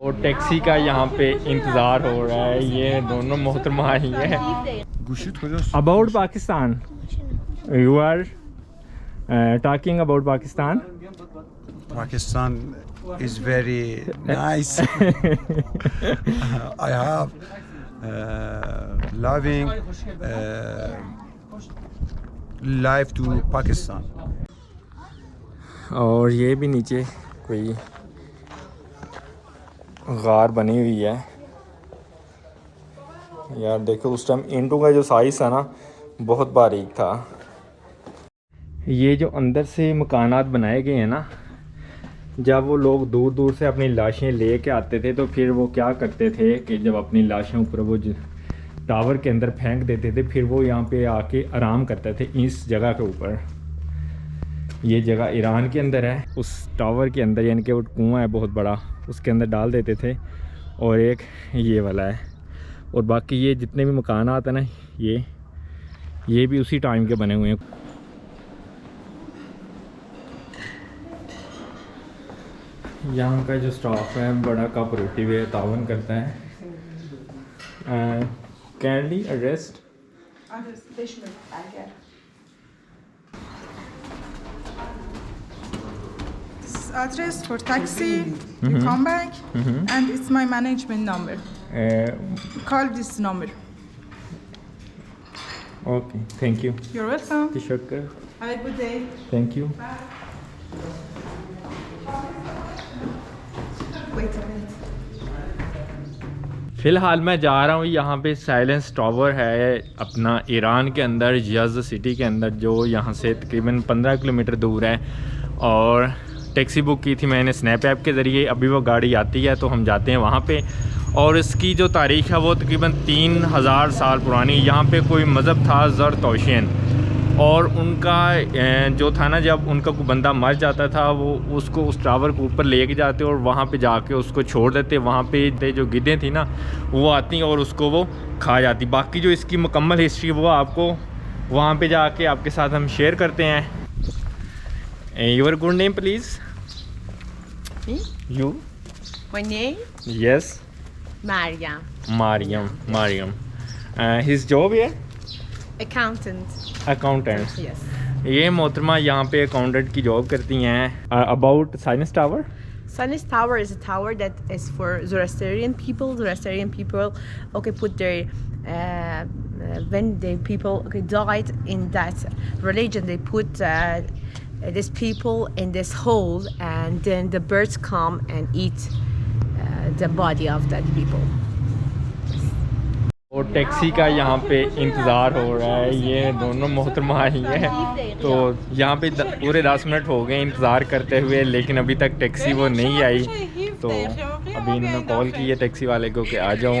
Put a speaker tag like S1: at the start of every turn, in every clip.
S1: और टैक्सी का यहाँ पे इंतज़ार हो रहा है, ये दोनों मोहतरमा आई है। About Pakistan, you are talking about Pakistan.
S2: Pakistan is very nice. I have loving life to Pakistan.
S1: और ये भी नीचे कोई गार बनी हुई है यार, देखो उस टाइम ईंटों का जो साइज़ था ना बहुत बारीक था। ये जो अंदर से मकानात बनाए गए हैं ना, जब वो लोग दूर दूर से अपनी लाशें ले के आते थे तो फिर वो क्या करते थे कि जब अपनी लाशें ऊपर वो टावर के अंदर फेंक देते थे, फिर वो यहाँ पे आके आराम करते थे इस जगह के ऊपर। ये जगह ईरान के अंदर है, उस टावर के अंदर, यानी कि वो कुआं है बहुत बड़ा, उसके अंदर डाल देते थे। और एक ये वाला है, और बाकी ये जितने भी मकान आते हैं ना, ये भी उसी टाइम के बने हुए हैं। यहाँ का जो स्टाफ है बड़ा कोऑपरेटिव है, तावन करता है। Kindly arrest
S3: address for taxi, you come back, and it's my management number. Call this number.
S1: Okay, thank you.
S3: You're welcome.
S1: Teşekkür.
S3: Have a good day.
S1: Thank you.
S3: Wait a minute.
S1: फ़िलहाल मैं जा रहा हूँ, यहाँ पे silence tower है अपना Iran के अंदर, यज़्द सिटी के अंदर, जो यहाँ से तकरीबन 15 किलोमीटर दूर है। और टैक्सी बुक की थी मैंने स्नैप ऐप के ज़रिए, अभी वो गाड़ी आती है तो हम जाते हैं वहाँ पे। और इसकी जो तारीख़ है वो तकरीबन 3000 साल पुरानी। यहाँ पे कोई मज़हब था ज़रतोशियन, और उनका जो था ना, जब उनका कोई बंदा मर जाता था वो उसको उस टावर के ऊपर ले जाते और वहाँ पे जाके उसको छोड़ देते। वहाँ पे जो गिद्धें थी ना वो आती और उसको वो खा जाती। बाकी जो इसकी मुकम्मल हिस्ट्री वो आपको वहाँ पे जाके आपके साथ हम शेयर करते हैं। Your good name please? You?
S4: My name?
S1: Yes.
S4: Mariam.
S1: Mariam. His job here?
S4: Accountant.
S1: Accountant.
S4: Yes.
S1: ये मोहतरमा यहाँ पे अकाउंटेंट की जॉब करती हैं। About Sinus Tower?
S4: Sinus Tower is a tower that is for Zoroastrian people. Zoroastrian people, okay, put their when the people died in that religion, they put these people in this hole, and then the birds come and eat the body of that people.
S1: और taxi का यहाँ पे इंतज़ार हो रहा है, ये दोनों मोहतरमा आई हैं। तो यहाँ पे पूरे 10 मिनट हो गए इंतज़ार करते हुए, लेकिन अभी तक टैक्सी वो नहीं आई। तो अभी इन्होंने कॉल की है टैक्सी वाले को कि आ जाओ।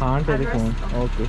S1: हाँ telephone. Okay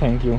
S1: thank you.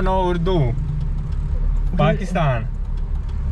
S1: No Urdu. Pakistan.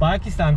S1: Pakistan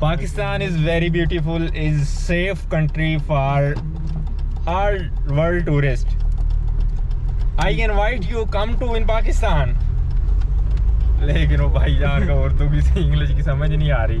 S1: Pakistan is very beautiful, is safe country for all world tourists. I invite you come to in Pakistan. लेकिन वो भाई यार का उर्दू की इंग्लिश की समझ नहीं आ रही।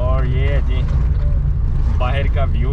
S1: और ये है जी बाहर का व्यू।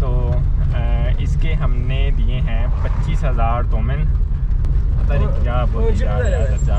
S1: तो इसके हमने दिए हैं 25,000 तोमन। पता नहीं क्या बोल रहा है चाचा।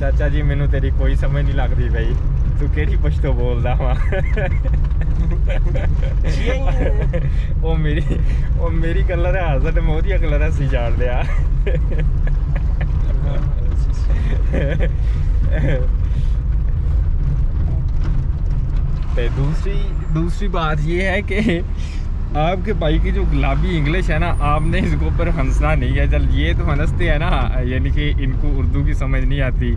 S1: चाचा जी मैनू तेरी कोई समझ नहीं लगती भाई, तू केड़ी पछतो बोलदा वा। ओ मेरी गल्ला दे हाज़र ते मोदी गल्ला दा सी जान लिया। तो दूसरी बात ये है कि आपके भाई की जो गुलाबी इंग्लिश है ना, आपने इसके ऊपर हंसना नहीं है। चल ये तो हंसते हैं ना, यानी कि इनको उर्दू की समझ नहीं आती,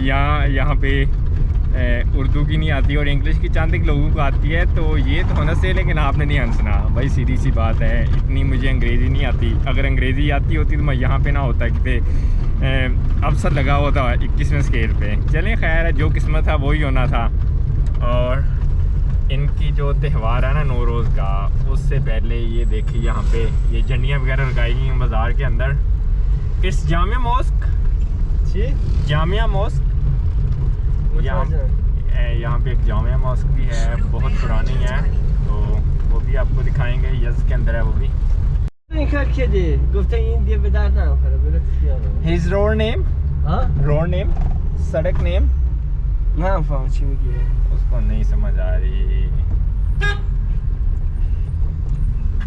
S1: यहाँ पे उर्दू की नहीं आती और इंग्लिश की चंद एक लोगों को आती है, तो ये तो हंसते हैं लेकिन आपने नहीं हंसना भाई। सीधी सी बात है, इतनी मुझे अंग्रेज़ी नहीं आती। अगर अंग्रेज़ी आती होती तो मैं यहाँ पे ना होता कि अवसर लगा हुआ था 21वें स्केल पे। चलें खैर है, जो किस्मत था वही होना था। और इनकी जो त्यौहार है ना नौरोज़ का, उससे पहले ये देखिए यहाँ पे ये झंडियाँ वगैरह लगाई गई हैं बाज़ार के अंदर। इस जामिया मॉस्क, जामिया मॉस्क, यहाँ पे एक जामिया मॉस्क भी है, बहुत पुरानी है, तो वो भी आपको दिखाएंगे। यज़ के अंदर है वो भी। His road name? Road name? सड़क नेम? उसको नहीं समझ आ रही।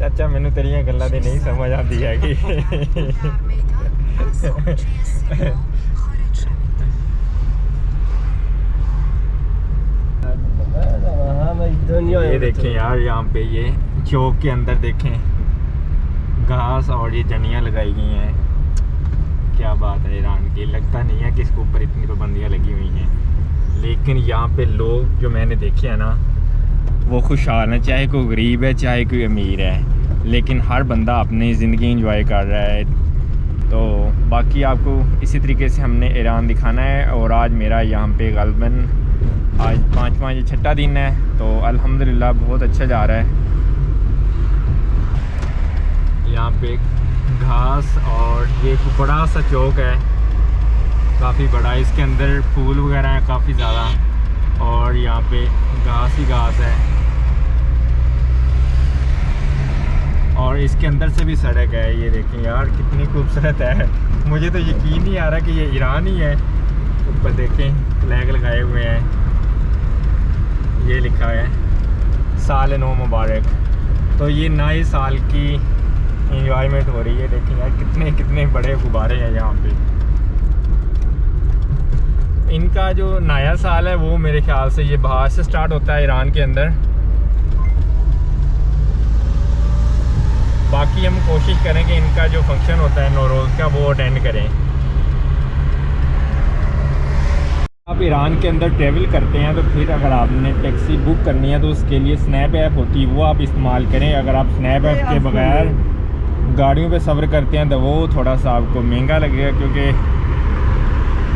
S1: चाचा मैनू तेरियां गल्लां दी नहीं समझ आती है कि ये देखें यार, यहाँ पे ये चौक के अंदर देखें घास और ये जनियाँ लगाई गई हैं। क्या बात है ईरान की, लगता नहीं है कि इसके ऊपर इतनी पाबंदियाँ लगी हुई हैं, लेकिन यहाँ पे लोग जो मैंने देखे हैं ना वो खुशहाल हैं, चाहे कोई गरीब है चाहे कोई अमीर है, लेकिन हर बंदा अपनी ज़िंदगी एंजॉय कर रहा है। तो बाकी आपको इसी तरीके से हमने ईरान दिखाना है। और आज मेरा यहाँ पे ग़ालिबन आज 5वां या 6वां दिन है, तो अल्हम्दुलिल्लाह बहुत अच्छा जा रहा है। यहाँ पे घास और ये बड़ा सा चौक है, काफ़ी बड़ा, इसके अंदर फूल वगैरह हैं काफ़ी ज़्यादा, और यहाँ पे घास ही घास है, और इसके अंदर से भी सड़क है। ये देखें यार कितनी खूबसूरत है, मुझे तो यकीन नहीं आ रहा कि ये ईरान ही है। ऊपर देखें फ्लैग लगाए हुए हैं, ये लिखा है साल नौ मुबारक। तो ये नए साल की इंजॉयमेंट हो रही है। देखें यार कितने कितने बड़े गुब्बारे हैं यहाँ पे। इनका जो नया साल है वो मेरे ख्याल से ये बाहर से स्टार्ट होता है ईरान के अंदर। बाकी हम कोशिश करें कि इनका जो फंक्शन होता है नौरोज़ का वो अटेंड करें। आप ईरान के अंदर ट्रैवल करते हैं तो फिर अगर आपने टैक्सी बुक करनी है तो उसके लिए स्नैप ऐप होती है, वो आप इस्तेमाल करें। अगर आप स्नैप ऐप के बगैर गाड़ियों पे सफ़र करते हैं तो वो थोड़ा सा आपको महंगा लगेगा, क्योंकि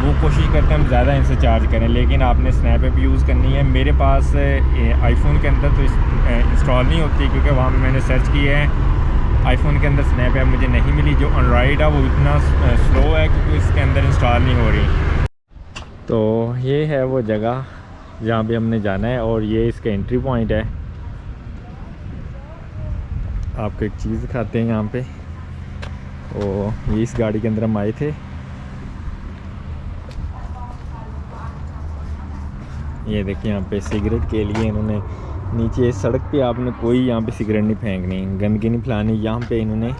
S1: वो कोशिश करते हैं हम ज़्यादा इनसे चार्ज करें, लेकिन आपने स्नैप ऐप यूज़ करनी है। मेरे पास आईफोन के अंदर तो इंस्टॉल नहीं होती, क्योंकि वहाँ पे मैंने सर्च किया है, आईफोन के अंदर स्नैप ऐप मुझे नहीं मिली। जो एंड्रॉयड है वो इतना स्लो है क्योंकि इसके अंदर इंस्टॉल नहीं हो रही। तो ये है वो जगह जहाँ पे हमने जाना है, और ये इसका एंट्री पॉइंट है। आपको एक चीज़ दिखाते हैं यहाँ पे, और ये इस गाड़ी के अंदर हम आए थे। ये देखिए यहाँ पे सिगरेट के लिए इन्होंने नीचे सड़क पे, आपने कोई यहाँ पे सिगरेट नहीं फेंकनी, गंदगी नहीं फैलानी। यहाँ पे इन्होंने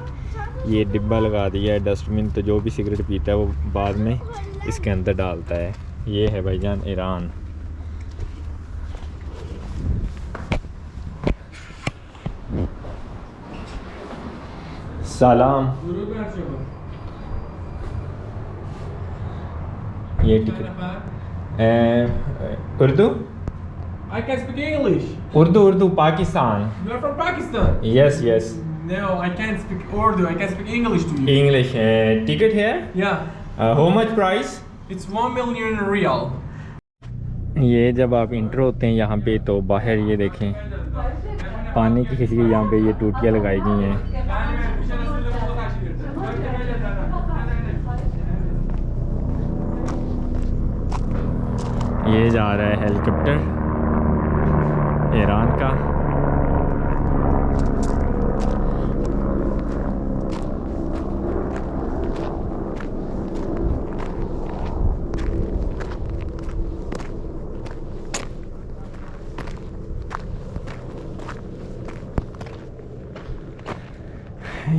S1: ये डिब्बा लगा दिया है डस्टबिन, तो जो भी सिगरेट पीता है वो बाद में इसके अंदर डालता है। ये है भाईजान ईरान। सलाम। ये ticket Urdu?
S5: I can speak English.
S1: Urdu, Pakistan.
S5: You are from Pakistan?
S1: Yes, yes.
S5: No, I can't speak Urdu. I can speak English to you.
S1: English. Ticket here?
S5: Yeah.
S1: How much price?
S5: It's 1 million real.
S1: ये जब आप inter होते हैं यहाँ पे तो बाहर ये देखें पानी की खिड़की, यहाँ पे ये टूटियाँ लगाई गई हैं। ये जा रहा है हेलीकॉप्टर ईरान का।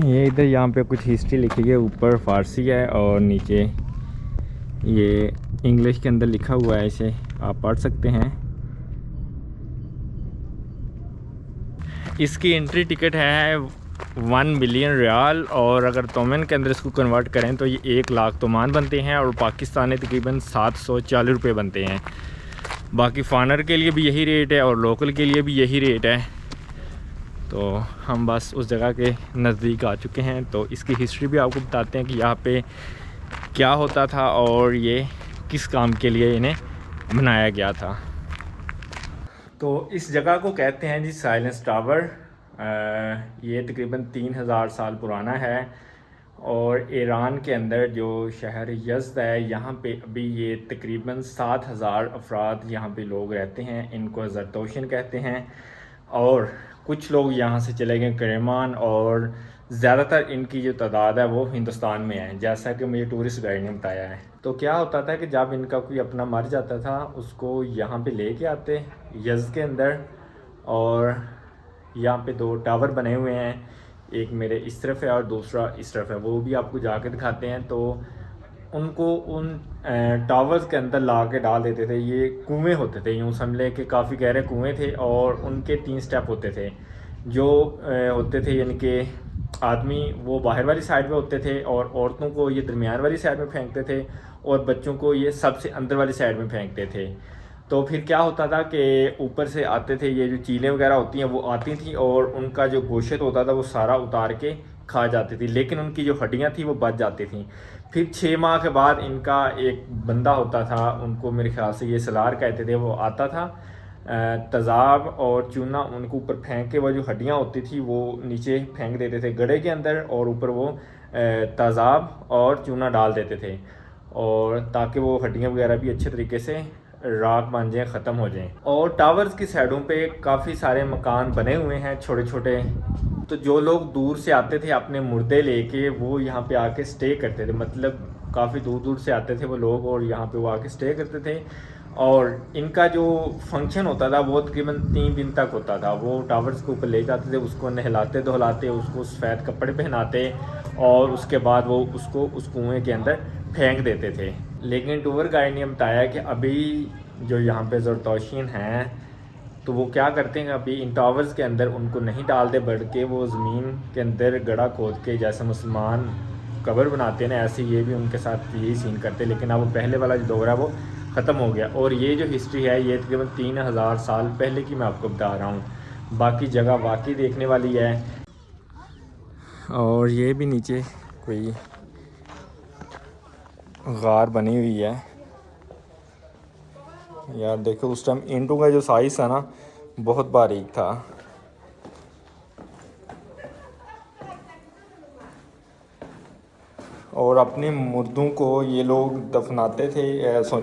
S1: ये इधर यहाँ पे कुछ हिस्ट्री लिखी है, ऊपर फारसी है और नीचे ये इंग्लिश के अंदर लिखा हुआ है, इसे आप पढ़ सकते हैं। इसकी एंट्री टिकट है 1 बिलियन रियाल और अगर तोमन के अंदर इसको कन्वर्ट करें तो ये 1 लाख तोमान बनते हैं और पाकिस्तानी तकरीबन 740 रुपये बनते हैं। बाकी फ़ॉरेनर के लिए भी यही रेट है और लोकल के लिए भी यही रेट है। तो हम बस उस जगह के नज़दीक आ चुके हैं, तो इसकी हिस्ट्री भी आपको बताते हैं कि यहाँ पे क्या होता था और ये किस काम के लिए इन्हें बनाया गया था। तो इस जगह को कहते हैं जी साइलेंस टावर। ये तकरीबन 3000 साल पुराना है और ईरान के अंदर जो शहर यज़्द है यहाँ पे अभी ये तकरीबन 7000 अफराद यहाँ पे लोग रहते हैं। इनको ज़रतोशन कहते हैं और कुछ लोग यहाँ से चले गए करेमान और ज़्यादातर इनकी जो तादाद है वो हिंदुस्तान में है, जैसा कि मुझे टूरिस्ट गाइड ने बताया है। तो क्या होता था कि जब इनका कोई अपना मर जाता था उसको यहाँ पे लेके आते यज़्द के अंदर, और यहाँ पे 2 टावर बने हुए हैं, एक मेरे इस तरफ है और दूसरा इस तरफ है, वो भी आपको जाके दिखाते हैं। तो उनको उन टावर्स के अंदर ला के डाल देते थे। ये कुएँ होते थे, यूँ समझ लें कि काफ़ी गहरे कुएँ थे और उनके 3 स्टेप होते थे जो होते थे, यानी कि आदमी वो बाहर वाली साइड में होते थे और औरतों को ये दरमियान वाली साइड में फेंकते थे और बच्चों को ये सबसे अंदर वाली साइड में फेंकते थे। तो फिर क्या होता था कि ऊपर से आते थे, ये जो चीलें वगैरह होती हैं वो आती थी और उनका जो गोश्त होता था वो सारा उतार के खा जाती थी, लेकिन उनकी जो हड्डियाँ थी वो बच जाती थी। फिर 6 माह के बाद इनका एक बंदा होता था, उनको मेरे ख्याल से ये सलार कहते थे, वो आता था तेज़ाब और चूना उनको ऊपर फेंक के वो जो हड्डियाँ होती थी वो नीचे फेंक देते थे गड्ढे के अंदर और ऊपर वो तेज़ाब और चूना डाल देते थे, और ताकि वो हड्डियाँ वगैरह भी अच्छे तरीके से राख बन जाए, ख़त्म हो जाएं। और टावर्स की साइडों पे काफ़ी सारे मकान बने हुए हैं छोटे छोटे। तो जो लोग दूर से आते थे अपने मुर्दे लेके वो यहाँ पे आके स्टे करते थे, मतलब काफ़ी दूर दूर से आते थे वो लोग और यहाँ पे वो आके स्टे करते थे। और इनका जो फंक्शन होता था वो तकरीबन 3 दिन तक होता था। वो टावर्स के ऊपर ले जाते थे, उसको नहलाते धुलाते, उसको सफ़ेद कपड़े पहनाते और उसके बाद वो उसको उस कुएँ के अंदर फेंक देते थे। लेकिन टूर गाइड ने बताया कि अभी जो यहाँ पे ज़रतोशियन हैं तो वो क्या करते हैं, अभी इन टावर्स के अंदर उनको नहीं डालते, बल्कि वो ज़मीन के अंदर गड्ढा खोद के जैसे मुसलमान कब्र बनाते हैं ना, ऐसे ये भी उनके साथ यही सीन करते। लेकिन अब वो पहले वाला जो दौर है वो ख़त्म हो गया। और ये जो हिस्ट्री है ये तकरीबन 3000 साल पहले की मैं आपको बता रहा हूँ। बाकी जगह वाकई देखने वाली है। और ये भी नीचे कोई गार बनी हुई है यार, देखो उस टाइम ईंटों का जो साइज़ था ना बहुत बारीक था। और अपने मुर्दों को ये लोग दफनाते थे,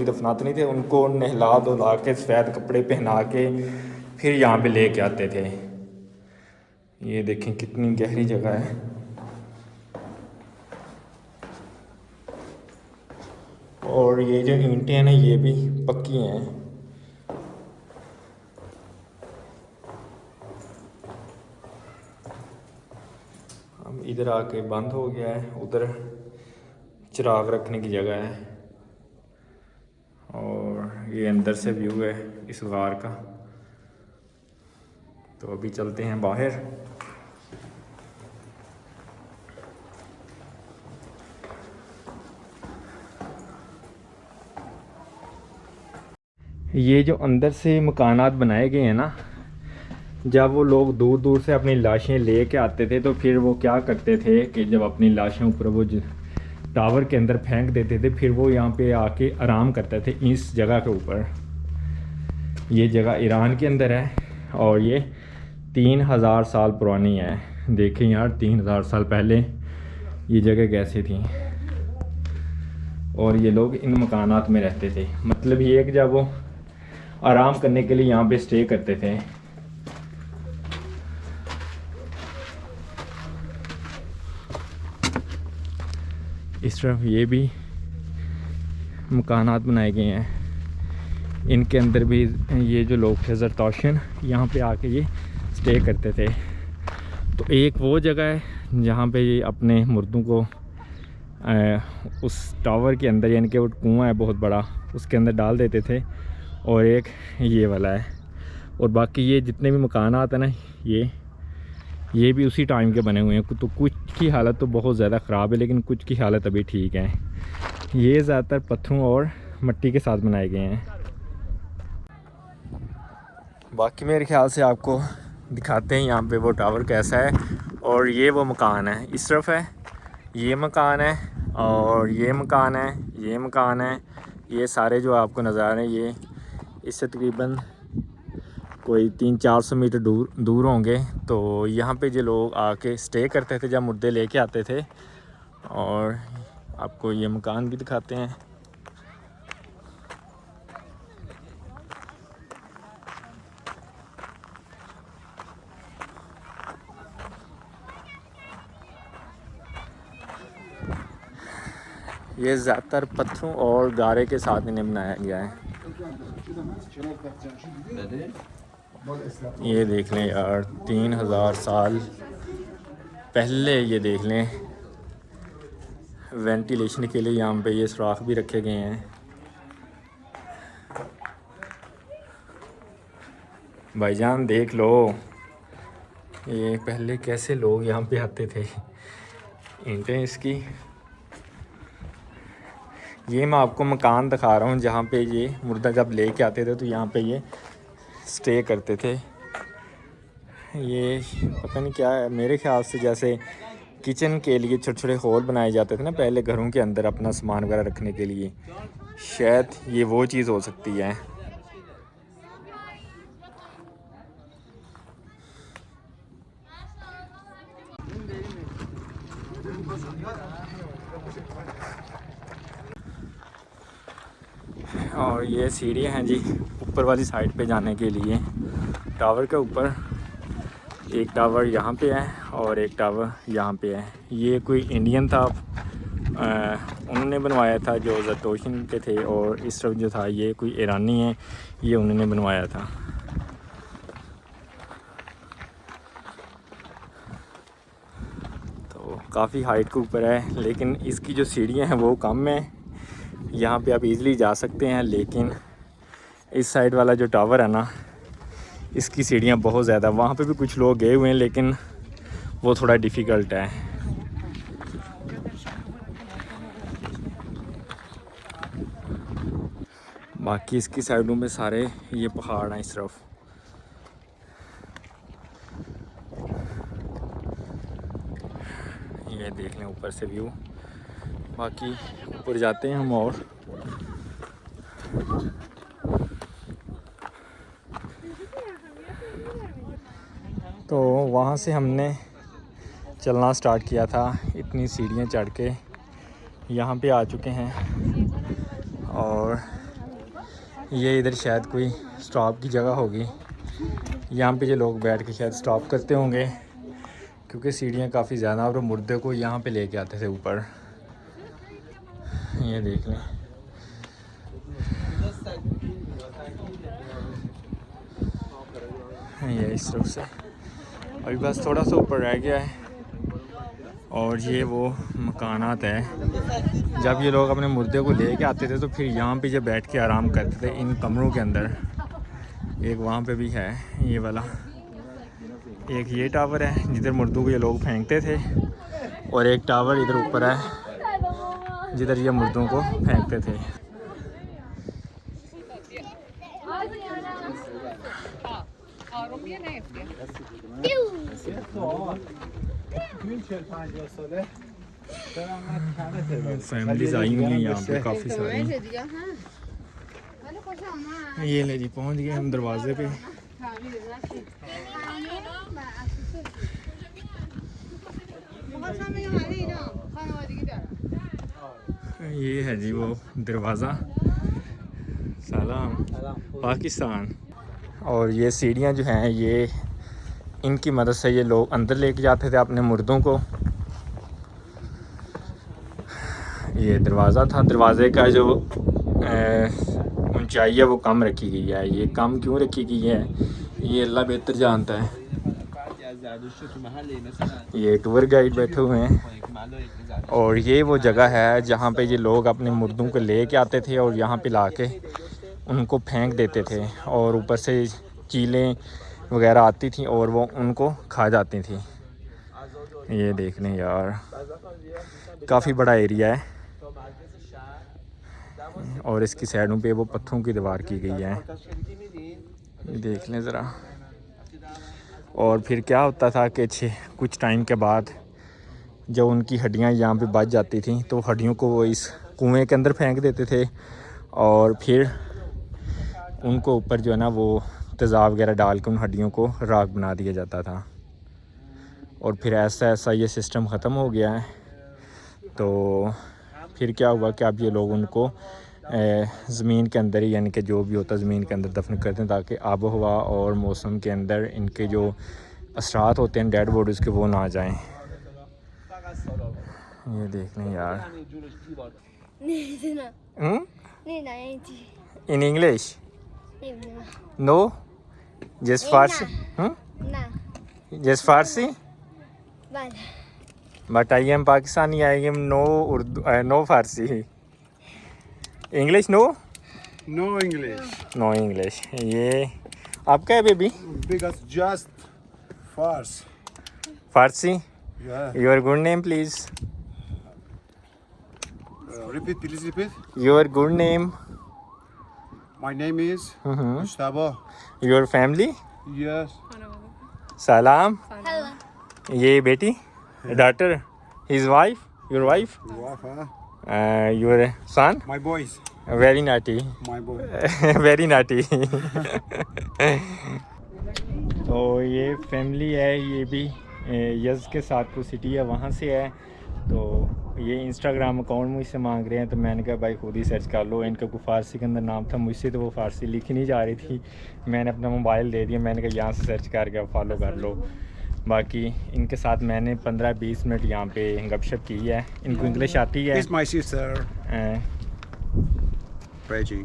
S1: दफनाते नहीं थे, उनको नहला धुला के सफ़ेद कपड़े पहना के फिर यहाँ पे ले के आते थे। ये देखें कितनी गहरी जगह है। और ये जो ईंटें हैं ना ये भी पक्की हैं। अब इधर आके बंद हो गया है, उधर चिराग रखने की जगह है और ये अंदर से व्यू है इस गार का। तो अभी चलते हैं बाहर। ये जो अंदर से मकानात बनाए गए हैं ना, जब वो लोग दूर दूर से अपनी लाशें ले के आते थे तो फिर वो क्या करते थे कि जब अपनी लाशें ऊपर वो टावर के अंदर फेंक देते थे, फिर वो यहाँ पे आके आराम करते थे इस जगह के ऊपर। ये जगह ईरान के अंदर है और ये 3000 साल पुरानी है। देखें यार 3000 साल पहले ये जगह कैसी थी और ये लोग इन मकानात में रहते थे। मतलब ये कि जब वो आराम करने के लिए यहाँ पे स्टे करते थे। इस तरफ ये भी मकानात बनाए गए हैं, इनके अंदर भी ये जो लोग थे ज़रतोशियन यहाँ पे आके ये स्टे करते थे। तो एक वो जगह है जहाँ पे ये अपने मुर्दों को उस टावर के अंदर, यानी कि वो कुआं है बहुत बड़ा, उसके अंदर डाल देते थे, और एक ये वाला है। और बाकी ये जितने भी मकानात हैं ना, ये भी उसी टाइम के बने हुए हैं। तो कुछ की हालत तो बहुत ज़्यादा ख़राब है, लेकिन कुछ की हालत अभी ठीक है। ये ज़्यादातर पत्थरों और मिट्टी के साथ बनाए गए हैं। बाकी मेरे ख्याल से आपको दिखाते हैं यहाँ पे वो टावर कैसा है। और ये वो मकान है, इस तरफ है, ये मकान है, और ये मकान है, ये मकान है। ये सारे जो आपको नज़र आ रहे हैं, ये इससे तकरीबन कोई 300-400 मीटर दूर होंगे। तो यहाँ पे जो लोग आके स्टे करते थे जब मुर्दे लेके आते थे। और आपको ये मकान भी दिखाते हैं। ये ज़्यादातर पत्थरों और गारे के साथ इन्हें बनाया गया है। ये देख लें यार, 3000 साल पहले, ये देख लें। वेंटिलेशन के लिए यहाँ पे ये सुराख भी रखे गए हैं। भाईजान देख लो, ये पहले कैसे लोग यहाँ पे आते थे। ईंटें इसकी, ये मैं आपको मकान दिखा रहा हूँ जहाँ पे ये मुर्दा जब लेके आते थे तो यहाँ पे ये स्टे करते थे। ये पता नहीं क्या है, मेरे ख्याल से जैसे किचन के लिए छोटे छोटे होल बनाए जाते थे ना पहले घरों के अंदर अपना सामान वगैरह रखने के लिए, शायद ये वो चीज़ हो सकती है। और ये सीढ़ियाँ हैं जी ऊपर वाली साइड पे जाने के लिए। टावर के ऊपर एक टावर यहाँ पे है और एक टावर यहाँ पे है। ये कोई इंडियन था, उन्होंने बनवाया था जो ज़रतोशियन के थे। और इस तरफ जो था ये कोई ईरानी है, ये उन्होंने बनवाया था। तो काफ़ी हाइट के ऊपर है, लेकिन इसकी जो सीढ़ियाँ हैं वो कम है। यहाँ पे आप इजीली जा सकते हैं, लेकिन इस साइड वाला जो टावर है ना, इसकी सीढ़ियाँ बहुत ज़्यादा। वहाँ पे भी कुछ लोग गए हुए हैं, लेकिन वो थोड़ा डिफ़िकल्ट है। बाकी इसकी साइडों में सारे ये पहाड़ हैं इस तरफ। ये देख लें ऊपर से व्यू। बाकी ऊपर जाते हैं हम और तो वहाँ से हमने चलना स्टार्ट किया था। इतनी सीढ़ियाँ चढ़ के यहाँ पे आ चुके हैं। और ये इधर शायद कोई स्टॉप की जगह होगी, यहाँ पे जो लोग बैठ के शायद स्टॉप करते होंगे, क्योंकि सीढ़ियाँ काफ़ी ज़्यादा। और मुर्दे को यहाँ पे लेके आते थे ऊपर। ये देख लें, ये इस तरफ से अभी बस थोड़ा सा ऊपर रह गया है। और ये वो मकानात है, जब ये लोग अपने मुर्दे को लेके आते थे तो फिर यहाँ पे जब बैठ के आराम करते थे इन कमरों के अंदर। एक वहाँ पे भी है ये वाला, एक ये टावर है जिधर मुर्दों को ये लोग फेंकते थे, और एक टावर इधर ऊपर है जिधर ये मुर्दों को फेंकते थे। फैमिलीज आई हुई हैं यहाँ पे काफ़ी सारी। ये ले जी, पहुँच गए हम दरवाजे पे। ये है जी वो दरवाज़ा सलाम पाकिस्तान। और ये सीढ़ियाँ जो हैं ये इनकी मदद से ये लोग अंदर लेके जाते थे अपने मुर्दों को। ये दरवाज़ा था, दरवाज़े का जो ऊंचाई है वो कम रखी गई है। ये कम क्यों रखी गई है ये अल्लाह बेहतर जानता है। ये टूर गाइड बैठे हुए हैं और ये वो जगह है जहाँ पे ये लोग अपने मुर्दों को ले के आते थे और यहाँ पे ला के उनको फेंक देते थे और ऊपर से चीलें वगैरह आती थी और वो उनको खा जाती थी। ये देख लें यार, काफ़ी बड़ा एरिया है और इसकी साइडों पे वो पत्थरों की दीवार की गई है। ये देख लें ज़रा। और फिर क्या होता था कि कुछ टाइम के बाद जब उनकी हड्डियां यहाँ पे बच जाती थी तो हड्डियों को वो इस कुएं के अंदर फेंक देते थे और फिर उनको ऊपर जो है ना वो तेज़ाब वगैरह डाल के उन हड्डियों को राख बना दिया जाता था। और फिर ऐसा ऐसा ये सिस्टम ख़त्म हो गया है। तो फिर क्या हुआ कि अब ये लोग उनको ज़मीन के अंदर ही, यानी कि जो भी होता है ज़मीन के अंदर दफन करते हैं ताकि आब हवा और मौसम के अंदर इनके जो असरात होते हैं डेड बॉडीज़ के वो ना जाएं। ये देख लें यार। In English no just Farsi just Farsi but I am Pakistani, I am no Urdu no Farsi. English no no English. ये आपका है baby?
S2: Because just farce.
S1: Farsi.
S2: Yeah.
S1: Your good name please.
S2: Repeat, please repeat.
S1: Your good name.
S2: My name is Gustavo.
S1: Your family.
S2: Yes.
S1: सलाम। ये बेटी daughter his wife your wife
S2: Wife, huh?
S1: Your son
S2: My boys.
S1: Very naughty
S2: My boy.
S1: Very नाटी। तो ये family है, ये भी यज़ के साथ सिटी है वहाँ से है। तो ये इंस्टाग्राम अकाउंट मुझसे मांग रहे हैं तो मैंने कहा भाई खुद ही सर्च कर लो। इनका कोई फ़ारसी के अंदर नाम था, मुझसे तो वो फ़ारसी लिखी नहीं जा रही थी। मैंने अपना मोबाइल दे दिया, मैंने कहा यहाँ से सर्च करके फॉलो कर लो। बाकी इनके साथ मैंने 15-20 मिनट यहाँ पे गपशप की है। इनको इंग्लिश आती है।
S2: It's my sister. Beijing.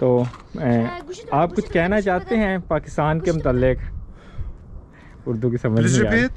S1: तो आप कुछ कहना चाहते हैं पाकिस्तान के मुतालिक? उर्दू की समझ
S2: Please
S1: नहीं आ रही।
S2: repeat.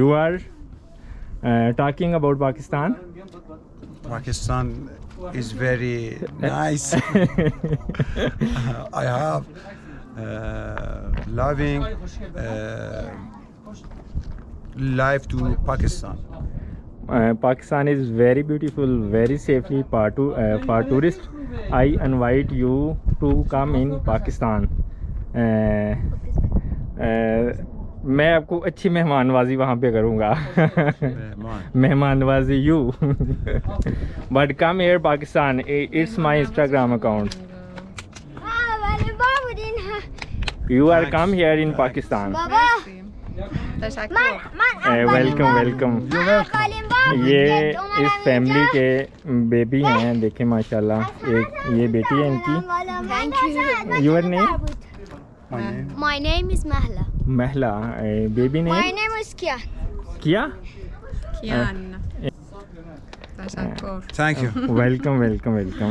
S1: You are talking about Pakistan.
S2: Pakistan is very nice. I have loving life to Pakistan.
S1: Pakistan is very beautiful, very safely for tourists. I invite you to come in Pakistan. मैं आपको अच्छी मेहमान नवाजी वहाँ पे करूँगा। मेहमान नवाजी you but come air Pakistan. It's my Instagram account. You are come here in Pakistan. Welcome welcome. ये इस फैमिली के बेबी हैं, देखें माशाल्लाह। एक ये बेटी है इनकी। Your name?
S6: My name is Mahla.
S1: महला। Baby name?
S6: My name is Kian.
S1: किया?
S2: Thank you.
S1: Welcome welcome welcome.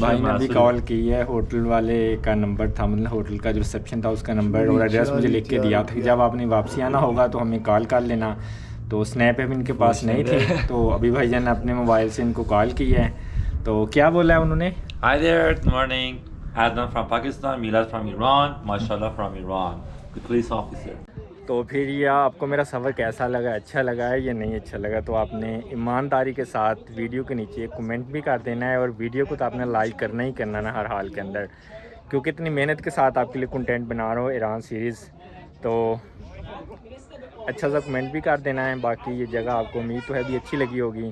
S1: भाई ने भी कॉल की है। होटल वाले का नंबर था, मतलब होटल का जो रिसेप्शन था उसका नंबर और एड्रेस मुझे लिख के दिया था कि जब आपने वापसी आना होगा तो हमें कॉल कर लेना। तो स्नैप ऐप इनके पास नहीं थी तो अभी भाईजान ने अपने मोबाइल से इनको कॉल की है। तो क्या बोला है उन्होंने?
S7: Hi there, good morning. Adnan from Pakistan, Milad from Iran, Mashallah from Iran. The police officer.
S1: तो फिर ये आपको मेरा सफ़र कैसा लगा, अच्छा लगा है या नहीं अच्छा लगा, तो आपने ईमानदारी के साथ वीडियो के नीचे कमेंट भी कर देना है और वीडियो को तो आपने लाइक करना ही करना ना हर हाल के अंदर, क्योंकि इतनी मेहनत के साथ आपके लिए कंटेंट बना रहा हूँ ईरान सीरीज़। तो अच्छा सा कमेंट भी कर देना है। बाकी ये जगह आपको उम्मीद तो है भी अच्छी लगी होगी।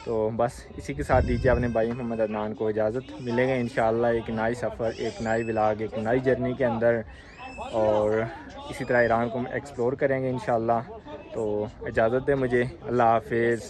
S1: तो बस इसी के साथ दीजिए अपने भाई मोहम्मद अदनान को इजाज़त। मिलेंगे इंशाल्लाह एक नई सफ़र, एक नई व्लॉग, एक नई जर्नी के अंदर, और इसी तरह ईरान को एक्सप्लोर करेंगे इंशाल्लाह। तो इजाज़त दे मुझे, अल्लाह हाफिज़।